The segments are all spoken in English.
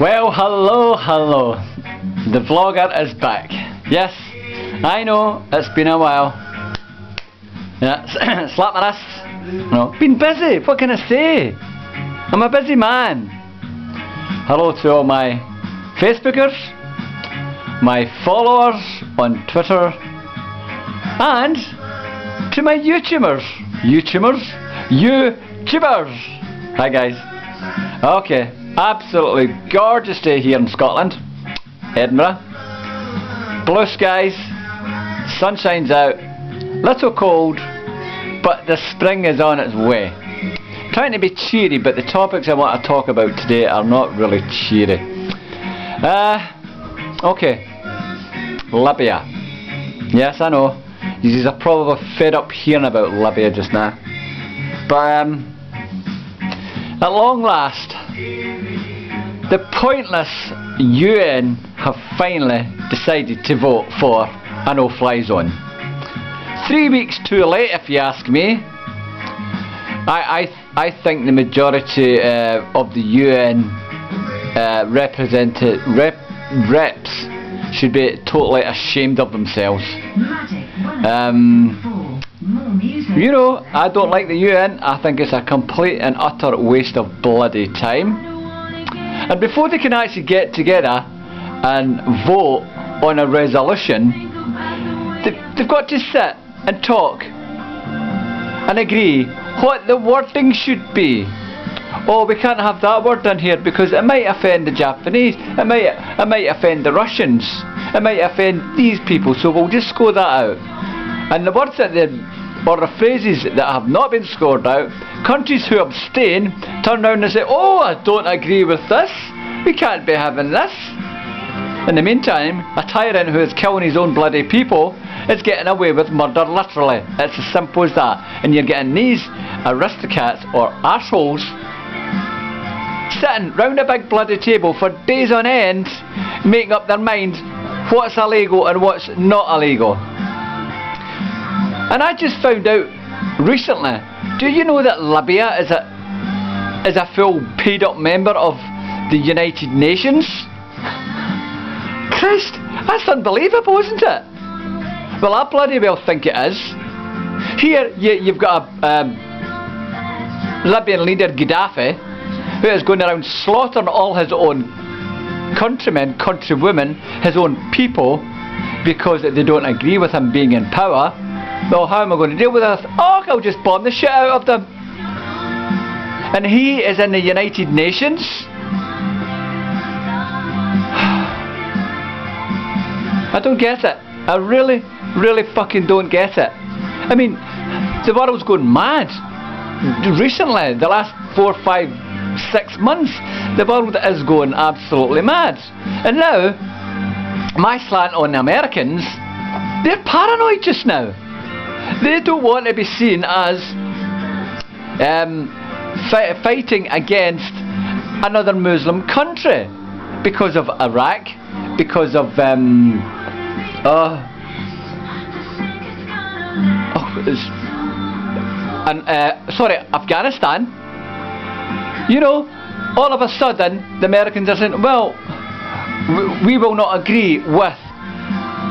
Well, hello. The vlogger is back. Yes, I know, it's been a while. Yeah, slap my wrist. No, been busy, what can I say? I'm a busy man. Hello to all my Facebookers, my followers on Twitter, and to my YouTubers. Hi guys. Okay, absolutely gorgeous day here in Scotland, Edinburgh. Blue skies, sun shines out, little cold, but the spring is on its way. Trying to be cheery, but the topics I want to talk about today are not really cheery. Okay, Libya. Yes, I know, you are probably fed up hearing about Libya just now. But at long last, the pointless UN have finally decided to vote for a no-fly zone. 3 weeks too late, if you ask me. I think the majority of the UN reps should be totally ashamed of themselves. You know, I don't like the UN. I think it's a complete and utter waste of bloody time. And before they can actually get together and vote on a resolution, they've got to sit and talk and agree what the wording should be. Oh, we can't have that word in here because it might offend the Japanese, it might offend the Russians, it might offend these people, so we'll just score that out. And the words that or the phrases that have not been scored out, countries who abstain turn around and say, oh, I don't agree with this, we can't be having this. In the meantime, a tyrant who is killing his own bloody people is getting away with murder, literally. It's as simple as that. And you're getting these aristocrats or assholes sitting round a big bloody table for days on end, making up their mind what's illegal and what's not illegal. And I just found out recently, do you know that Libya is a full paid up member of the United Nations? Christ, that's unbelievable, isn't it? Well, I bloody well think it is. Here you've got a Libyan leader, Gaddafi, who is going around slaughtering all his own countrymen, countrywomen, his own people, because they don't agree with him being in power. Well, how am I going to deal with this? Oh, I'll just bomb the shit out of them. And he is in the United Nations. I don't get it. I really fucking don't get it. I mean, the world's going mad. Recently, the last 4, 5, 6 months, the world is going absolutely mad. And now, my slant on the Americans, they're paranoid just now. They don't want to be seen as fighting against another Muslim country because of Iraq, because of Afghanistan. You know, all of a sudden the Americans are saying, well, we will not agree with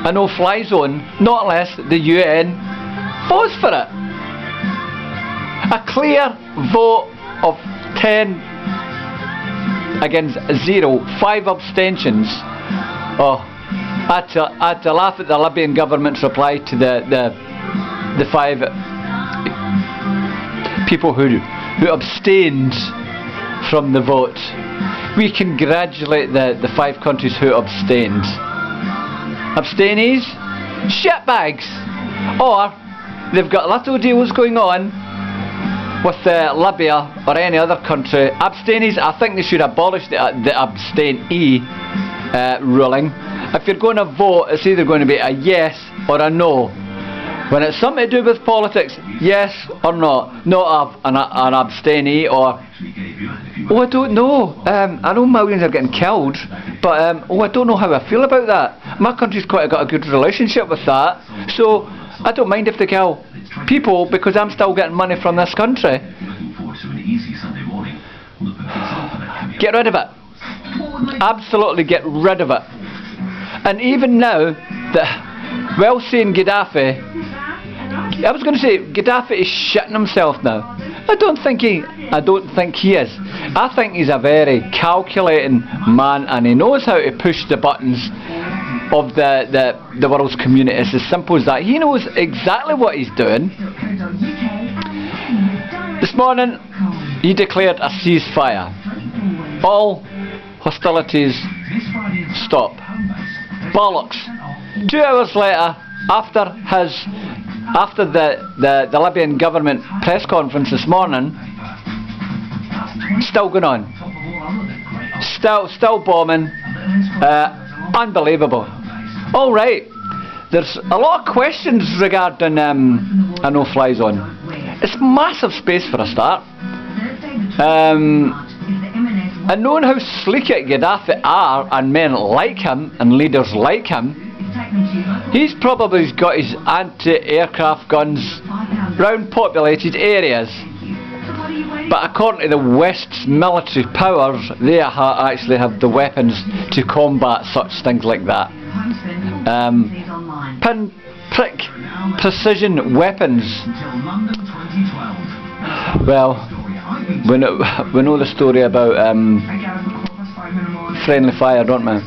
a no-fly zone not unless the UN votes for it. A clear vote of 10 against 0, 5 abstentions. Oh, I had to laugh at the Libyan government's reply to the 5 people who abstained from the vote. We congratulate the 5 countries who abstained. Abstainees? Shitbags! Or they've got little deals going on with Libya or any other country. Abstainees, I think they should abolish the abstainee ruling. If you're going to vote, it's either going to be a yes or a no. When it's something to do with politics, yes or no. Not an abstainee or, oh, I don't know. I know millions are getting killed, but oh, I don't know how I feel about that. My country's quite got a good relationship with that, so I don't mind if they kill people because I'm still getting money from this country. Get rid of it. Absolutely get rid of it. And even now, well, saying Gaddafi, I was going to say Gaddafi is shitting himself now. I don't think he is. I think he's a very calculating man, and he knows how to push the buttons of the world's community. It's as simple as that. He knows exactly what he's doing. This morning he declared a ceasefire. All hostilities stop. Bollocks. 2 hours later, after the Libyan government press conference this morning, still going on. Still bombing. Unbelievable. Alright, there's a lot of questions regarding a no-fly zone. It's massive space for a start. And knowing how sleek it Gaddafi are, and men like him, and leaders like him, he's probably got his anti-aircraft guns round populated areas. But according to the West's military powers, they actually have the weapons to combat such things like that. Pin-prick precision weapons. Well, we know the story about friendly fire, don't we?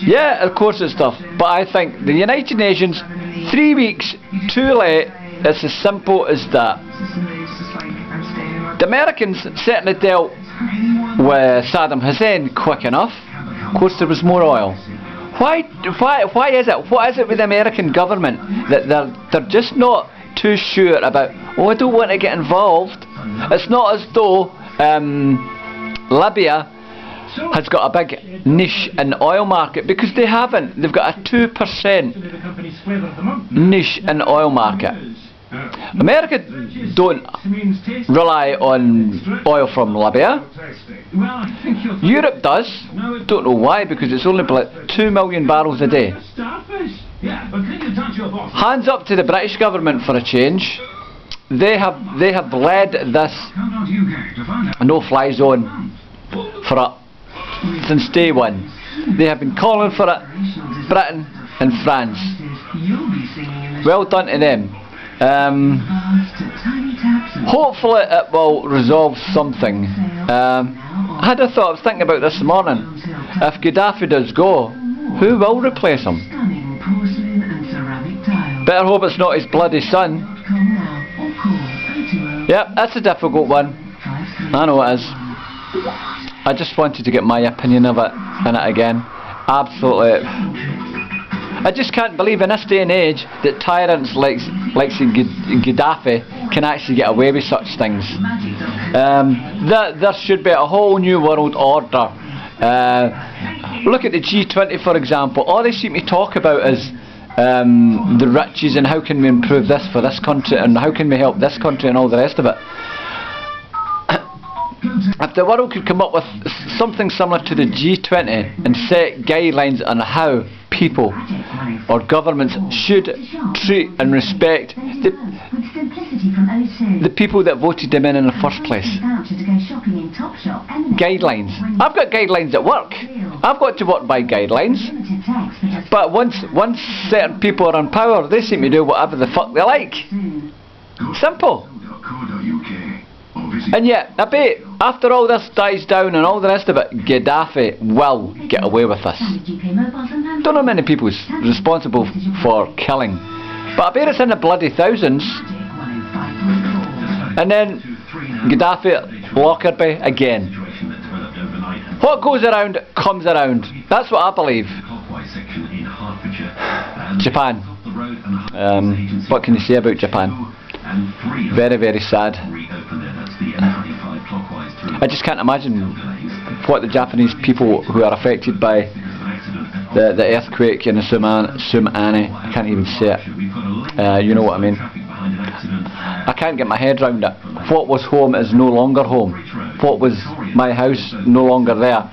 Yeah, of course it's tough. But I think the United Nations, 3 weeks too late. It's as simple as that. The Americans certainly dealt with Saddam Hussein quick enough. Of course, there was more oil. Why is it? What is it with the American government that they're just not too sure about? Oh, I don't want to get involved. It's not as though Libya has got a big niche in the oil market, because they haven't. They've got a 2% niche in the oil market. America don't rely on oil from Libya. Europe does. Don't know why, because it's only like 2 million barrels a day. Hands up to the British government for a change. They have led this no-fly zone since day one. They have been calling for it, Britain and France. Well done to them. Hopefully it will resolve something. I was thinking about this morning. If Gaddafi does go, who will replace him? Better hope it's not his bloody son. Yep, that's a difficult one. I know it is. I just wanted to get my opinion of it in it again. Absolutely. I just can't believe in this day and age that tyrants like Gaddafi can actually get away with such things. There should be a whole new world order. Look at the G20, for example. All they seem to talk about is the riches and how can we improve this for this country and how can we help this country and all the rest of it. If the world could come up with something similar to the G20 and set guidelines on how people or governments should treat and respect the people that voted them in the first place. Guidelines. I've got guidelines at work. I've got to work by guidelines. But once certain people are in power, they seem to do whatever the fuck they like. Simple. And yet, I bet after all this dies down and all the rest of it, Gaddafi will get away with this. Don't know how many people's responsible for killing, but I bet it's in the bloody thousands. And then Gaddafi at Lockerbie again. What goes around comes around. That's what I believe. Japan. What can you say about Japan? Very, very sad. I just can't imagine what the Japanese people who are affected by the earthquake and the tsunami, I can't even say it, you know what I mean. I can't get my head around it. What was home is no longer home. What was my house, no longer there.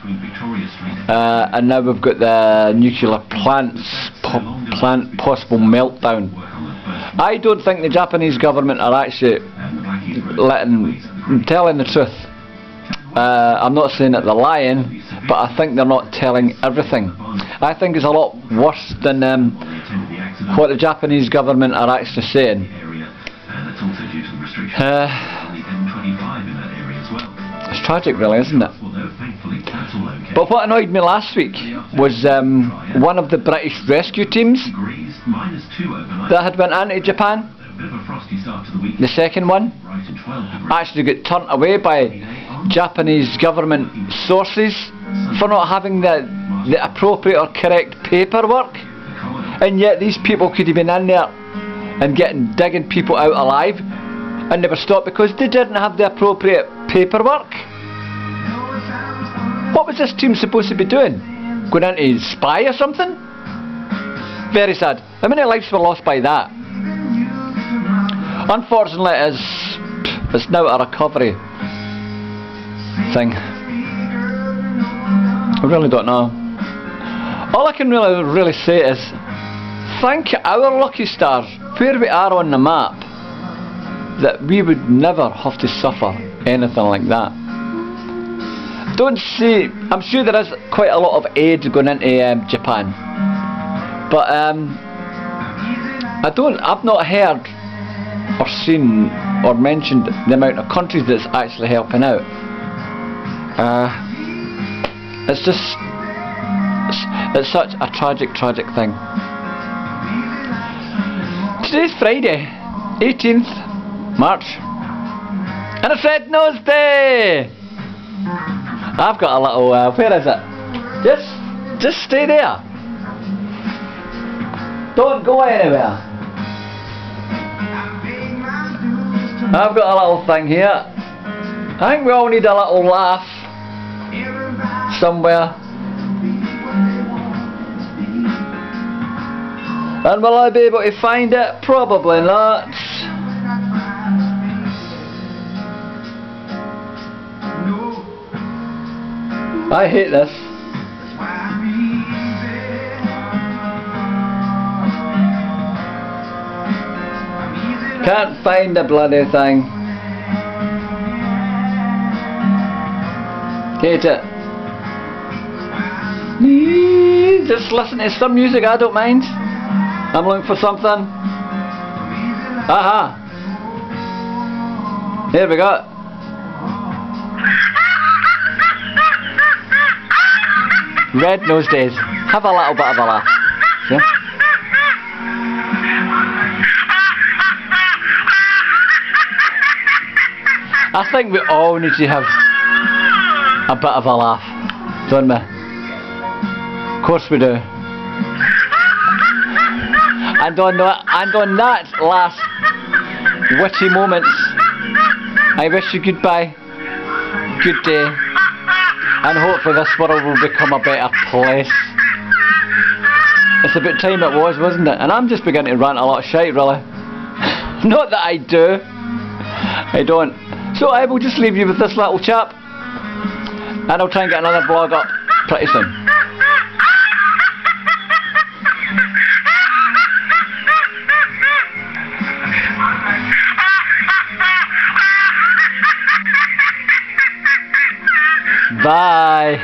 And now we've got the nuclear plant possible meltdown. I don't think the Japanese government are actually telling the truth. I'm not saying that they're lying, but I think they're not telling everything. I think it's a lot worse than what the Japanese government are actually saying. It's tragic really, isn't it? But what annoyed me last week was one of the British rescue teams that had went anti-Japan, the second one, actually got turned away by Japanese government sources for not having the appropriate or correct paperwork, and yet these people could have been in there and digging people out alive, and they were stopped because they didn't have the appropriate paperwork. What was this team supposed to be doing? Going in to spy or something? Very sad. How many lives were lost by that? Unfortunately, it's now a recovery thing. I really don't know. All I can really say is thank our lucky stars, where we are on the map, that we would never have to suffer anything like that. I'm sure there is quite a lot of aid going into Japan, but I've not heard or seen or mentioned the amount of countries that's actually helping out. It's such a tragic thing. Today's Friday, 18th March, and it's Red Nose Day. I've got a little, where is it? Just stay there. Don't go anywhere. I've got a little thing here. I think we all need a little laugh somewhere. And will I be able to find it? Probably not. I hate this. Can't find the bloody thing. Hate it. Just listen to some music, I don't mind. I'm looking for something. Aha! Here we go. Red Nose Days. Have a little bit of a laugh. Yeah? I think we all need to have a bit of a laugh, don't we? Of course we do. And on that last witty moments, I wish you goodbye, good day, and hopefully this world will become a better place. It's about time it was, wasn't it? And I'm just beginning to rant a lot of shite, really. Not that I do. I don't. So I will just leave you with this little chap, and I'll try and get another vlog up pretty soon. Bye.